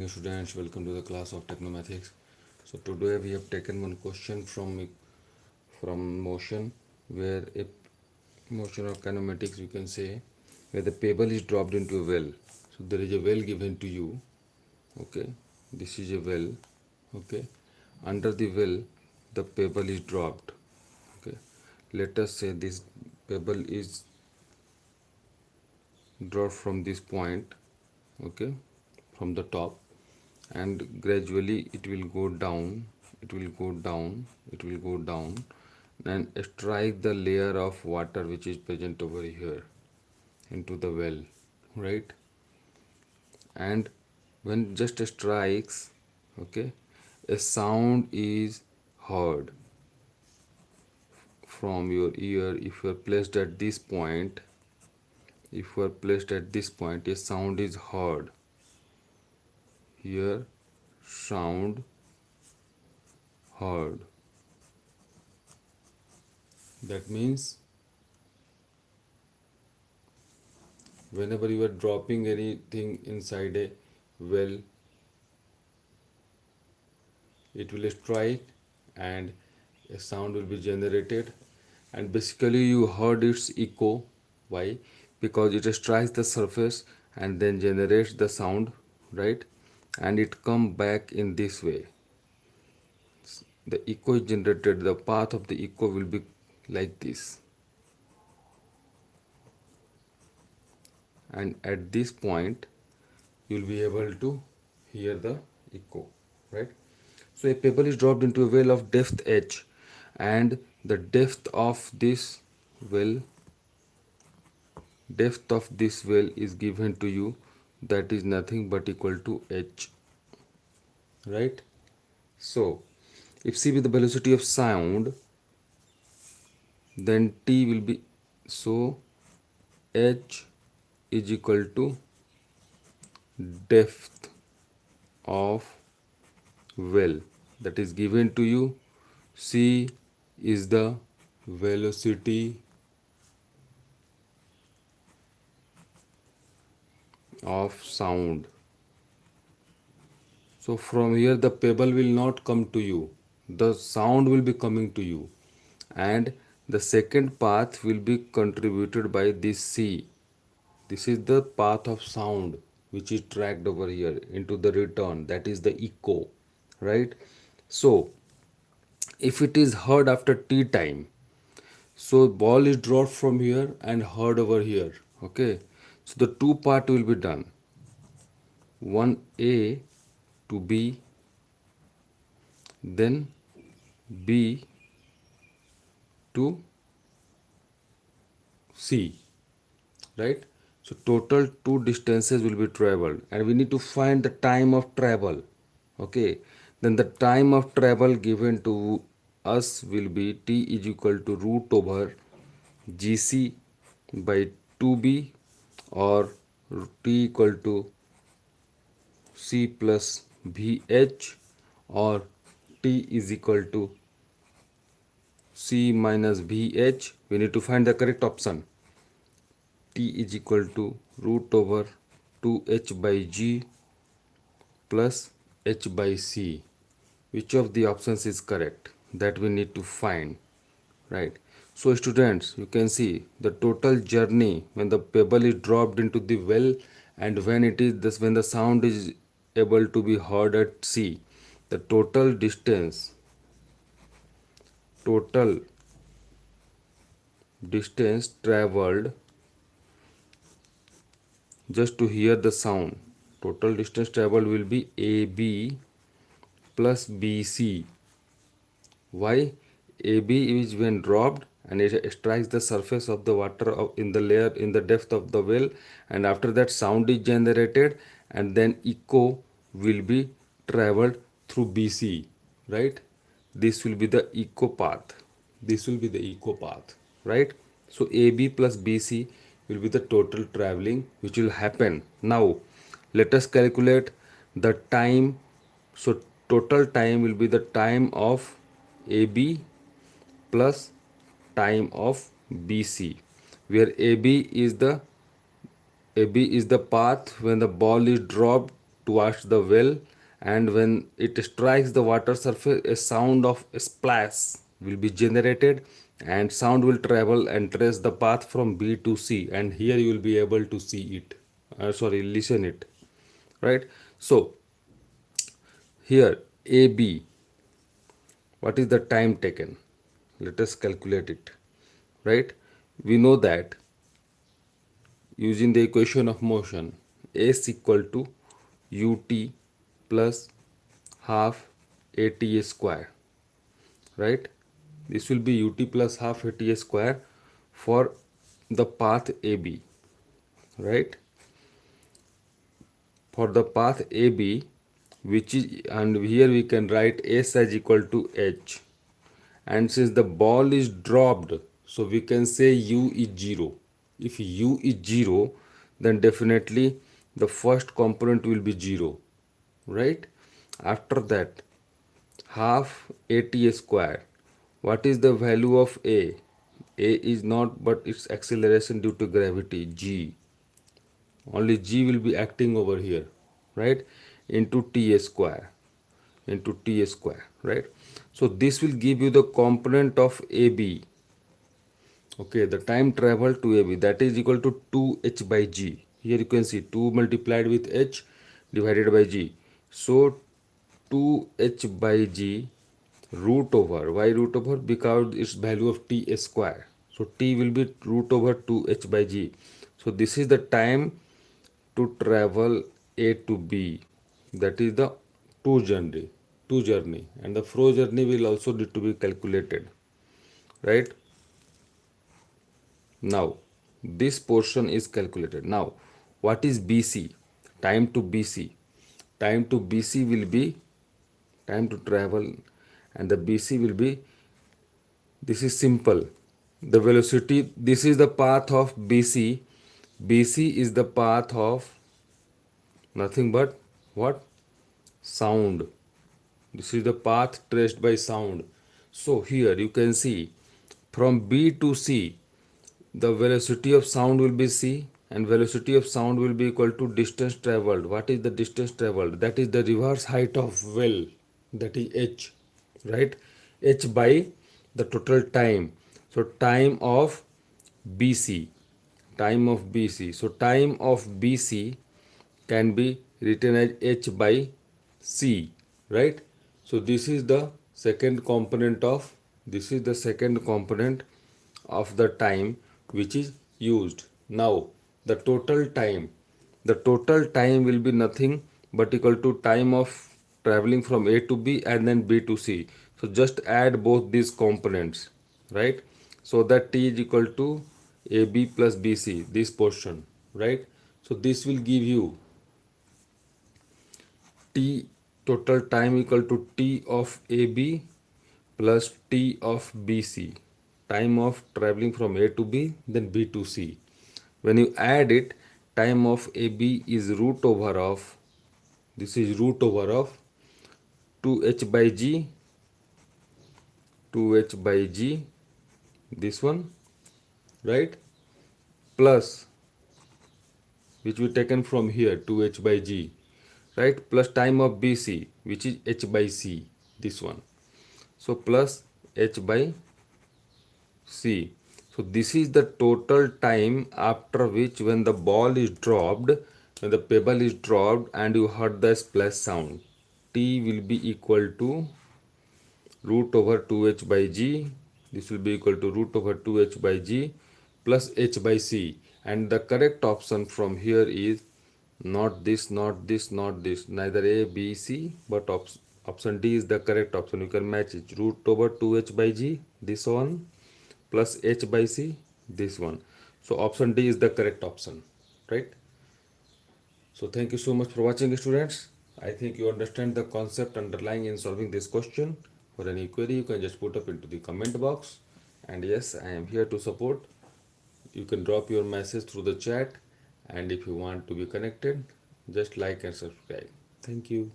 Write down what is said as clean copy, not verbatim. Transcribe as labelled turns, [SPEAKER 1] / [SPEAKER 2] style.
[SPEAKER 1] Students, welcome to the class of Technomathematics. So today we have taken one question from motion, where a motion of kinematics, you can say, where the pebble is dropped into a well. So there is a well given to you. Okay, this is a well. Okay, under the well, the pebble is dropped. Okay, let us say this pebble is dropped from this point. Okay, from the top, and gradually it will go down, it will go down, it will go down, and strike the layer of water which is present over here into the well, right? And when just strikes, okay, a sound is heard from your ear. If you are placed at this point, if you are placed at this point, a sound is heard here. Sound heard. That means whenever you are dropping anything inside a well, it will strike and a sound will be generated, and basically you heard its echo. Why? Because it strikes the surface and then generates the sound, right? And it come back in this way. The echo is generated, the path of the echo will be like this, and at this point you will be able to hear the echo, right? So a pebble is dropped into a well of depth h, and the well depth of this well is given to you, that is nothing but equal to h, right? So if c be the velocity of sound, then t will be, so h is equal to depth of well, that is given to you. C is the velocity of sound. So from here the pebble will not come to you, the sound will be coming to you, and the second path will be contributed by this C. This is the path of sound which is tracked over here into the return, that is the echo, right? So if it is heard after t time, so ball is dropped from here and heard over here. Okay, so the two part will be done, one A to B, then B to C, right? So total two distances will be traveled, and we need to find the time of travel. Okay, then the time of travel given to us will be t is equal to root over gc by 2b, or t equal to c plus vh, or t is equal to c minus vh. We need to find the correct option. T is equal to root over 2h by g plus h by c. Which of the options is correct? That we need to find, right? So students, you can see the total journey when the pebble is dropped into the well, and when it is this, when the sound is able to be heard at C, the total distance traveled just to hear the sound, total distance traveled will be AB plus BC. Why? AB is when dropped and it strikes the surface of the water in the layer in the depth of the well, and after that sound is generated, and then echo will be traveled through BC, right? This will be the echo path. This will be the echo path, right? So AB plus BC will be the total traveling which will happen. Now let us calculate the time. So total time will be the time of AB plus time of BC, where AB is the path when the ball is dropped towards the well, and when it strikes the water surface, a sound of a splash will be generated, and sound will travel and trace the path from B to C, and here you will be able to see it, listen it, right? So here AB, what is the time taken? Let us calculate it, right? We know that using the equation of motion, S equal to ut plus half at square, right? This will be ut plus half at square for the path AB, right? For the path AB, which is, and here we can write S as equal to H, and since the ball is dropped, so we can say U is 0. If U is 0, then definitely the first component will be 0, right? After that, half at square, what is the value of A is not but its acceleration due to gravity, G. Only G will be acting over here, right? Into T square, into T square, right? So this will give you the component of AB. Okay, the time travel to AB, that is equal to 2h by G. Here you can see 2 multiplied with h divided by G. So 2h by G root over, why root over? Because its value of T square. So T will be root over 2h by G. So this is the time to travel A to B. That is the two journey, and the fro journey will also need to be calculated, right? Now this portion is calculated. Now what is BC? Time to BC. Time to BC will be time to travel, and the BC will be, this is simple. The velocity, this is the path of BC. BC is the path of nothing but what? Sound. This is the path traced by sound. So here you can see from B to C, the velocity of sound will be C, and velocity of sound will be equal to distance traveled. What is the distance traveled? That is the reverse height of well, that is h, right? H by the total time. So time of BC, time of BC. So time of BC can be written as h by C, right? So this is the second component of, this is the second component of the time which is used. Now the total time will be nothing but equal to time of traveling from A to B and then B to C. So just add both these components, right? So that T is equal to AB plus BC, this portion, right? So this will give you T, total time equal to T of AB plus T of BC, time of traveling from A to B then B to C. When you add it, time of AB is root over of, this is root over of 2h by G, 2h by G, this one, right? Plus, which we taken from here, 2h by G, right? Plus time of BC, which is h by C, this one. So plus h by C. So this is the total time after which when the ball is dropped, when the pebble is dropped and you heard the splash sound, T will be equal to root over 2h by G. This will be equal to root over 2h by G plus h by C. And the correct option from here is not this, not this, not this, neither A, B, C, but option D is the correct option. You can match it. Root over 2h by G, this one, plus h by C, this one. So option D is the correct option, right? So thank you so much for watching, students. I think you understand the concept underlying in solving this question. For any query, you can just put up into the comment box. And yes, I am here to support. You can drop your message through the chat. And if you want to be connected, just like and subscribe. Thank you.